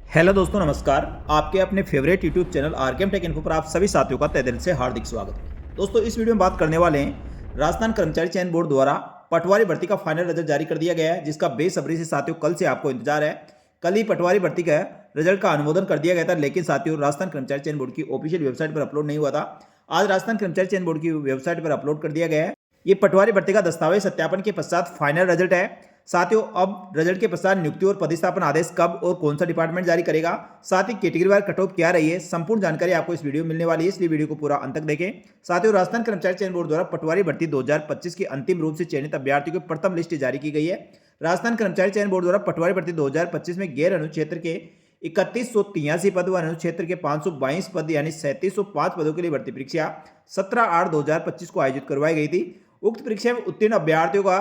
Hello दोस्तों, नमस्कार। आपके अपने favourite YouTube channel RKM take info पर आप सभी साथियों का तहे दिल से हार्दिक स्वागत है। दोस्तों, इस वीडियो में बात करने वाले हैं राजस्थान कर्मचारी चयन बोर्ड द्वारा पटवारी भर्ती का फाइनल रिजल्ट जारी कर दिया गया है, जिसका बेसब्री से साथियों कल से आपको इंतजार है। कल ही पटवारी भर्ती का रिजल्ट का अनुमोदन कर दिया गया था, लेकिन साथियों राजस्थान कर्मचारी चयन बोर्ड की ऑफिशियल वेबसाइट पर अपलोड नहीं हुआ था। आज राजस्थान कर्मचारी चयन बोर्ड की वेबसाइट पर अपलोड कर दिया गया है। ये पटवारी भर्ती का दस्तावेज सत्यापन के पश्चात फाइनल रिजल्ट है। साथियों, अब रिजल्ट के पश्चात नियुक्ति और पदस्थापन आदेश कब और कौन सा डिपार्टमेंट जारी करेगा, साथ ही कैटेगरी वार कट ऑफ क्या रही है, संपूर्ण जानकारी आपको इस वीडियो में मिलने वाली है, इसलिए वीडियो को पूरा अंत तक देखें। साथियों, राजस्थान कर्मचारी चयन बोर्ड द्वारा पटवारी भर्ती 2025 की अंतिम रूप से चयनित अभ्यर्थियों की प्रथम लिस्ट जारी की गई है। राजस्थान कर्मचारी चयन बोर्ड द्वारा पटवारी भर्ती 2025 में गैर अनुक्षेत्र के 3183 पद व अनुक्षेत्र के 522 पद यानी 3705 पदों के लिए भर्ती परीक्षा 17/8/2025 को आयोजित करवाई गई थी। उक्त परीक्षा में उत्तीर्ण अभ्यर्थियों का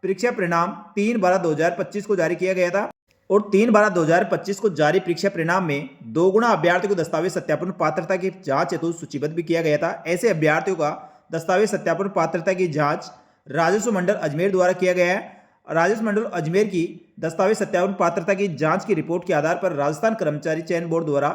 परीक्षा परिणाम 3/12/2025 को जारी किया गया था और 3/12/2025 को जारी परीक्षा परिणाम में 2 गुना अभ्यर्थियों को दस्तावेज सत्यापन पात्रता की जांच हेतु सूचीबद्ध भी किया गया था। ऐसे अभ्यर्थियों का दस्तावेज सत्यापन पात्रता की जांच राजस्व मंडल अजमेर द्वारा किया गया है। राजस्व मंडल अजमेर की दस्तावेज सत्यापन पात्रता की जांच की रिपोर्ट के आधार पर राजस्थान कर्मचारी चयन बोर्ड द्वारा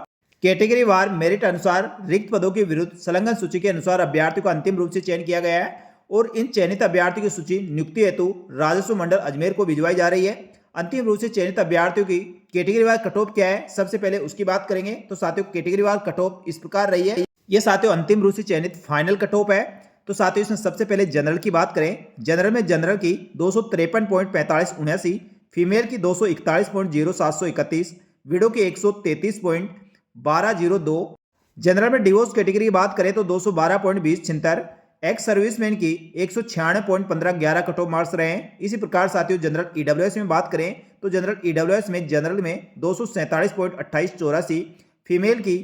कैटेगरी वार मेरिट अनुसार रिक्त पदों के विरुद्ध संलग्न सूची के अनुसार अभ्यर्थियों का अंतिम रूप से चयन किया गया है और इन चयनित अभ्यर्थियों की सूची नियुक्ति हेतु राजस्व मंडल अजमेर को भिजवाई जा रही है। अंतिम रूप से चयनित अभ्यर्थियों की कैटेगरी वार कट ऑफ क्या है, सबसे पहले उसकी बात करेंगे। तो साथियों, कैटेगरी वार कट ऑफ इस प्रकार रही है। यह साथियों अंतिम रूप से चयनित फाइनल कट ऑफ है। तो साथियों, इसमें सबसे पहले जनरल की बात करें। जनरल में जनरल की 253.4579, फीमेल की 241.0731, विडो की 133.1202। जनरल में डिवोर्स कैटेगरी की बात करें तो 212.2076, एक्स सर्विसमैन की 196.1511 कट ऑफ मार्क्स रहे हैं। इसी प्रकार साथियों जनरल ईडब्ल्यूएस में बात करें तो जनरल ईडब्ल्यूएस में जनरल में 247.2884, फीमेल की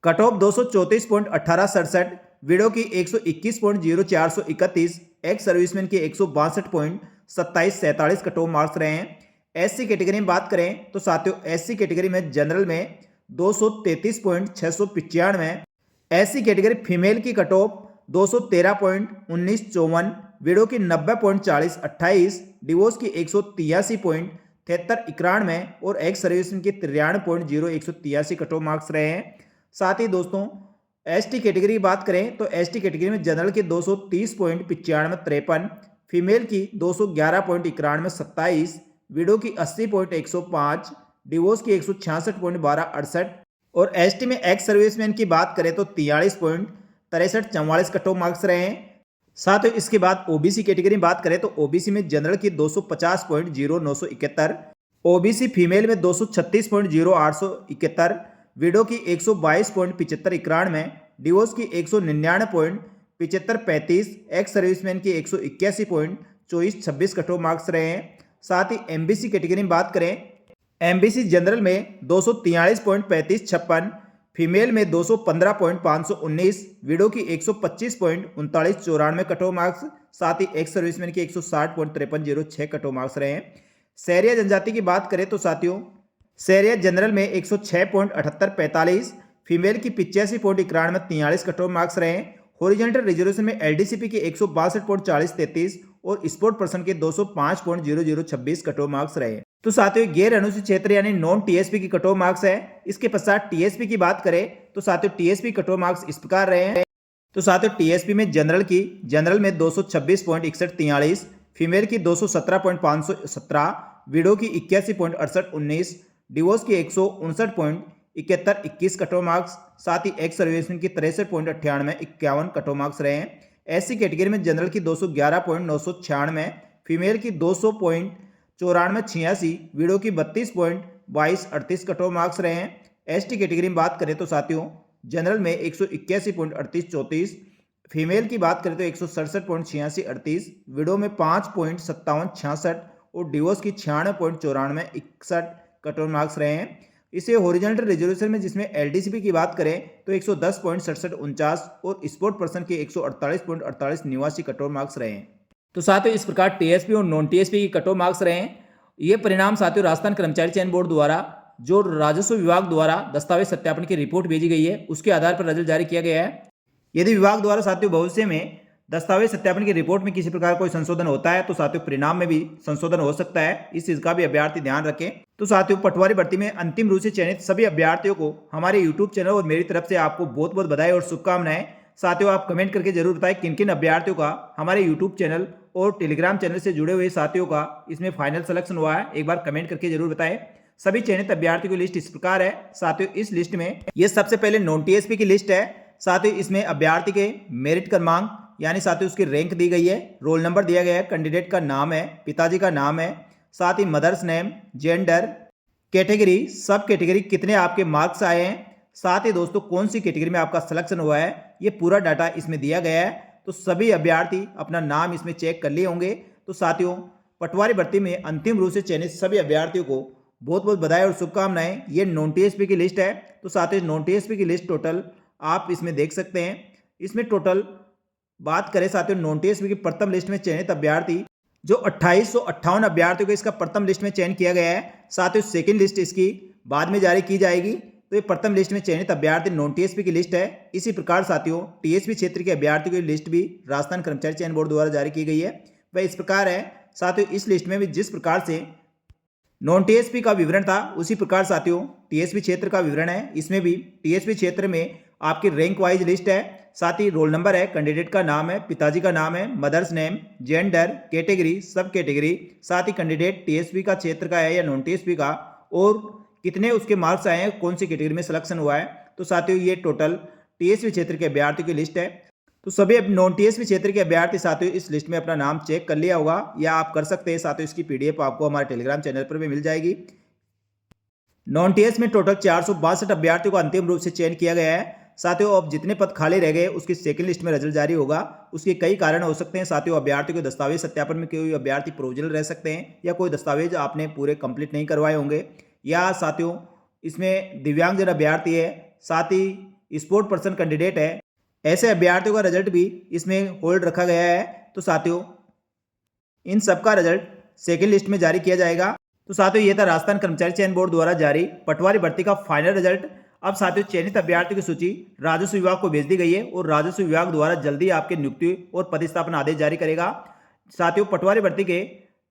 कट ऑफ 234.1867, विडो की 121.0431, एक्स सर्विसमैन की 162.2747 कट ऑफ मार्क्स रहे हैं। एससी कैटेगरी में बात करें तो साथियों एससी कैटेगरी में जनरल में 233.695, एससी कैटेगरी फीमेल की कट ऑफ 213.1954, विडो की 90.4028, डिवोर्स की 183.7391 और एक्स सर्विसमैन की 93.0183 कट ऑफ मार्क्स रहे हैं। साथ ही दोस्तों एसटी कैटेगरी की बात करें तो एसटी कैटेगरी में जनरल की 230.9553, फीमेल की 211.9127, विडो की 80.105, डिवोर्स की 166.1268 और एसटी में एक्स सर्विसमैन की बात करें तो 43.6344 कट ऑफ मार्क्स रहे हैं। साथ ही इसके बाद ओबीसी कैटेगरी में बात करें तो ओबीसी में जनरल की 250.0971, ओबीसी फीमेल में 236.0871, विडो की 122.7591, डिवोर्स की 199.7535, एक्स सर्विसमैन की 181.2426 कट ऑफ मार्क्स रहे हैं। साथ ही एमबीसी कैटेगरी में बात करें, एमबीसी जनरल में 243.3556, फीमेल में 215.519, विडो की 125.3994 कट ऑफ मार्क्स, साथ ही एक्स सर्विसमैन की 160.5306 कट ऑफ मार्क्स रहे हैं। सहरिया जनजाति की बात करें तो साथियों सहरिया जनरल में 106.7845, फीमेल की 85.9143 कट ऑफ मार्क्स रहे हैं। हॉरिजॉन्टल रिजर्वेशन में एलडीसीपी की 162.4033 और स्पोर्ट पर्सन के 205.0026 कट ऑफ मार्क्स रहे। तो साथियों गैर अनुसूचित क्षेत्र यानी नॉन टीएसपी की कट ऑफ मार्क्स है। इसके पश्चात टीएसपी की बात करें तो साथियों टीएसपी कट ऑफ मार्क्स इस प्रकार रहे हैं। तो साथियों टीएसपी में जनरल में 226.6143, फीमेल की 217.517, विडो की 81.6819, डिवोर्स की 159.7121 कट ऑफ मार्क्स, साथ ही एक्स सर्विसमैन की 63.9851 कट ऑफ मार्क्स रहे हैं। एससी कैटेगरी में जनरल की 211.996, फीमेल की 200.9486, विडो की 32.2238 कट ऑफ मार्क्स रहे हैं। एसटी कैटेगरी में बात करें तो साथियों जनरल में 181.3834, फीमेल की बात करें तो 167.8638, विडो में 5.5766 और डिवोर्स की 96.9461 कट ऑफ मार्क्स रहे हैं। इसे हॉरिजॉन्टल रिजर्वेशन में जिसमें एलडीसीपी की बात करें तो 110.6749 और स्पोर्ट पर्सन के 148.4889 कट ऑफ मार्क्स रहे हैं। तो साथियों इस प्रकार टीएसपी और नॉन टीएसपी की कट ऑफ मार्क्स रहे हैं। ये परिणाम साथियों राजस्थान कर्मचारी चयन बोर्ड द्वारा जो राजस्व विभाग द्वारा दस्तावेज सत्यापन की रिपोर्ट भेजी गई है उसके आधार पर रिजल्ट जारी किया गया है। यदि विभाग द्वारा साथियों भविष्य में दस्तावेज सत्यापन की रिपोर्ट में किसी प्रकार कोई संशोधन होता है तो साथियों परिणाम में भी संशोधन हो सकता है। इस चीज का भी अभ्यर्थी ध्यान रखें। तो साथियों, पटवारी भर्ती में अंतिम रूप से चयनित सभी अभ्यर्थियों को हमारे यूट्यूब चैनल और मेरी तरफ से आपको बहुत बहुत बधाई और शुभकामनाएं। साथियों, आप कमेंट करके जरूर बताएं किन किन अभ्यर्थियों का हमारे यूट्यूब चैनल और टेलीग्राम चैनल से जुड़े हुए साथियों का इसमें फाइनल सिलेक्शन हुआ है। एक बार कमेंट करके जरूर बताएं। सभी चयनित अभ्यर्थियों की लिस्ट इस प्रकार है। साथियों, इस लिस्ट में ये सबसे पहले नॉन टीएसपी की लिस्ट है। साथियों, इसमें अभ्यर्थी के मेरिट क्रमांक यानी साथियों उसकी रैंक दी गई है, रोल नंबर दिया गया है, कैंडिडेट का नाम है, पिताजी का नाम है, साथ ही मदर्स नेम, जेंडर, कैटेगरी, सब कैटेगरी कितने आपके मार्क्स आए हैं, साथ ही दोस्तों कौन सी कैटेगरी में आपका सिलेक्शन हुआ है, ये पूरा डाटा इसमें दिया गया है। तो सभी अभ्यर्थी अपना नाम इसमें चेक कर लिए होंगे। तो साथियों, पटवारी भर्ती में अंतिम रूप से चयनित सभी अभ्यर्थियों को बहुत बहुत बधाई और शुभकामनाएं। ये नॉन टीएसपी की लिस्ट है। तो साथियों, नॉन टीएसपी की लिस्ट टोटल आप इसमें देख सकते हैं। इसमें टोटल बात करें साथियों, नॉन टीएसपी की प्रथम लिस्ट में चयनित अभ्यर्थी जो 2858 अभ्यर्थियों को इसका प्रथम लिस्ट में चयन किया गया है। साथ ही सेकंड लिस्ट इसकी बाद में जारी की जाएगी। तो ये प्रथम लिस्ट में चयनित अभ्यर्थी नॉन टीएसपी की लिस्ट है। इसी प्रकार साथियों, टीएसपी क्षेत्र के अभ्यर्थियों की लिस्ट भी राजस्थान कर्मचारी चयन बोर्ड द्वारा जारी की गई है। वह इस प्रकार है। साथियों, इस लिस्ट में भी जिस प्रकार से नॉन टीएसपी का विवरण था उसी प्रकार साथियों टीएसपी क्षेत्र का विवरण है। इसमें भी टीएसपी क्षेत्र में आपकी रैंक वाइज लिस्ट है। साथ ही रोल नंबर है, कैंडिडेट का नाम है, पिताजी का नाम है, मदर्स नेम, जेंडर, कैटेगरी, सब कैटेगरी, साथ ही कैंडिडेट टीएसपी का क्षेत्र का है या नॉन टीएसपी का, और कितने उसके मार्क्स आए हैं, कौन सी कैटेगरी में सिलेक्शन हुआ है। तो साथियों, ये टोटल टीएसपी क्षेत्र के अभ्यर्थियों की लिस्ट है। तो सभी नॉन टीएसपी क्षेत्र के अभ्यर्थी साथियों इस लिस्ट में अपना नाम चेक कर लिया होगा, या आप कर सकते हैं। साथियों, इसकी पीडीएफ आपको हमारे टेलीग्राम चैनल पर भी मिल जाएगी। नॉन टीएस में टोटल 462 अभ्यर्थियों को अंतिम रूप से चयन किया गया है। साथियों, अब जितने पद खाली रह गए उसकी सेकंड लिस्ट में रिजल्ट जारी होगा। उसके कई कारण हो सकते हैं साथियों। अभ्यर्थियों के दस्तावेज सत्यापन में कोई अभ्यर्थी प्रोविजनल रह सकते हैं, या कोई दस्तावेज आपने पूरे कंप्लीट नहीं करवाए होंगे, या साथियों इसमें दिव्यांगजन अभ्यर्थी है, साथ ही स्पोर्ट पर्सन कैंडिडेट है। ऐसे अभ्यर्थियों का रिजल्ट भी इसमें होल्ड रखा गया है। तो साथियों, इन सबका रिजल्ट सेकेंड लिस्ट में जारी किया जाएगा। तो साथियों, ये था राजस्थान कर्मचारी चयन बोर्ड द्वारा जारी पटवारी भर्ती का फाइनल रिजल्ट। अब साथियों, चयनित अभ्यर्थियों की सूची राजस्व विभाग को भेज दी गई है, और राजस्व विभाग द्वारा जल्दी आपके नियुक्ति और पदस्थापन आदेश जारी करेगा। साथियों, पटवारी भर्ती के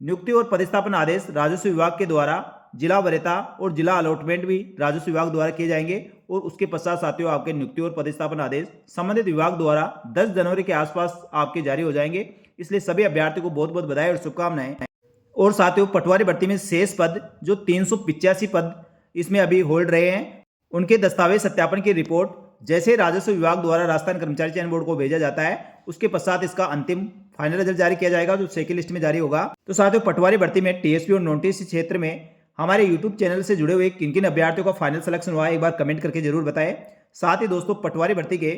नियुक्ति और पदस्थापन आदेश राजस्व विभाग के द्वारा जिला वरीयता और जिला अलॉटमेंट भी राजस्व विभाग द्वारा किए जाएंगे, और उसके पश्चात साथियों आपके नियुक्ति और पदस्थापन आदेश संबंधित विभाग द्वारा 10 जनवरी के आसपास आपके जारी हो जाएंगे। इसलिए सभी अभ्यर्थियों को बहुत बहुत बधाई और शुभकामनाएं। और साथियों, पटवारी भर्ती में शेष पद जो 385 पद इसमें अभी होल्ड रहे हैं, उनके दस्तावेज सत्यापन की रिपोर्ट जैसे राजस्व विभाग द्वारा राजस्थान कर्मचारी चयन बोर्ड को भेजा जाता है, उसके पश्चात इसका अंतिम फाइनल रिजल्ट जारी किया जाएगा, जो सेकंड लिस्ट में जारी होगा। तो साथियों, पटवारी भर्ती में टीएसपी और नॉन टीएसपी क्षेत्र में हमारे यूट्यूब चैनल से जुड़े हुए किन किन अभ्यर्थियों का फाइनल सिलेक्शन हुआ है, एक बार कमेंट करके जरूर बताएं। साथ ही दोस्तों, पटवारी भर्ती के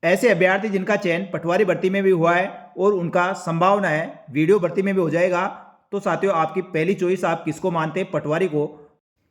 ऐसे अभ्यर्थी जिनका चयन पटवारी भर्ती में भी हुआ है और उनका संभावना है वीडियो भर्ती में भी हो जाएगा, तो साथियों आपकी पहली चॉइस आप किसको मानते हैं, पटवारी को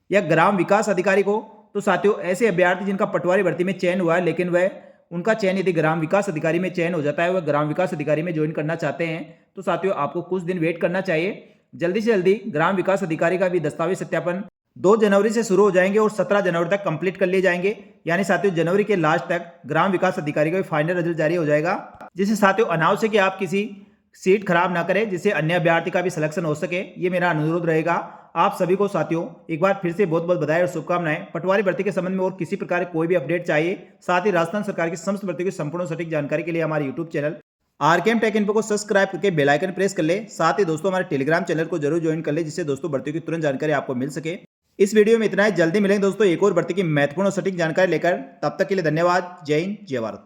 या ग्राम विकास अधिकारी को। तो साथियों, ऐसे अभ्यर्थी जिनका पटवारी भर्ती में चयन हुआ है, लेकिन वह उनका चयन यदि ग्राम विकास अधिकारी में चयन हो जाता है, वह ग्राम विकास अधिकारी में ज्वाइन करना चाहते हैं, तो साथियों आपको कुछ दिन वेट करना चाहिए। जल्दी से जल्दी ग्राम विकास अधिकारी का भी दस्तावेज सत्यापन 2 जनवरी से शुरू हो जाएंगे और 17 जनवरी तक कंप्लीट कर लिए जाएंगे। यानी साथियों, जनवरी के लास्ट तक ग्राम विकास अधिकारी का भी फाइनल रिजल्ट जारी हो जाएगा, जिससे साथियों अनावश्यक है कि आप किसी सीट खराब ना करें, जिससे अन्य अभ्यर्थी का भी सिलेक्शन हो सके। ये मेरा अनुरोध रहेगा आप सभी को। साथियों, एक बार फिर से बहुत बहुत बधाई और शुभकामनाएं। पटवारी भर्ती के संबंध में और किसी प्रकार कोई भी अपडेट चाहिए, साथ ही राजस्थान सरकार की समस्त भर्ती की संपूर्ण सटीक जानकारी के लिए हमारे YouTube channel RKM take info को सब्सक्राइब करके बेल आइकन प्रेस कर ले। साथ ही दोस्तों, हमारे टेलीग्राम चैनल को जरूर ज्वाइन कर ले, जिससे दोस्तों भर्ती की तुरंत जानकारी आपको मिल सके। इस वीडियो में इतना ही। जल्दी मिलेंगे दोस्तों एक और भर्ती की महत्वपूर्ण और सटीक जानकारी लेकर। तब तक के लिए धन्यवाद। जय हिंद, जय भारत।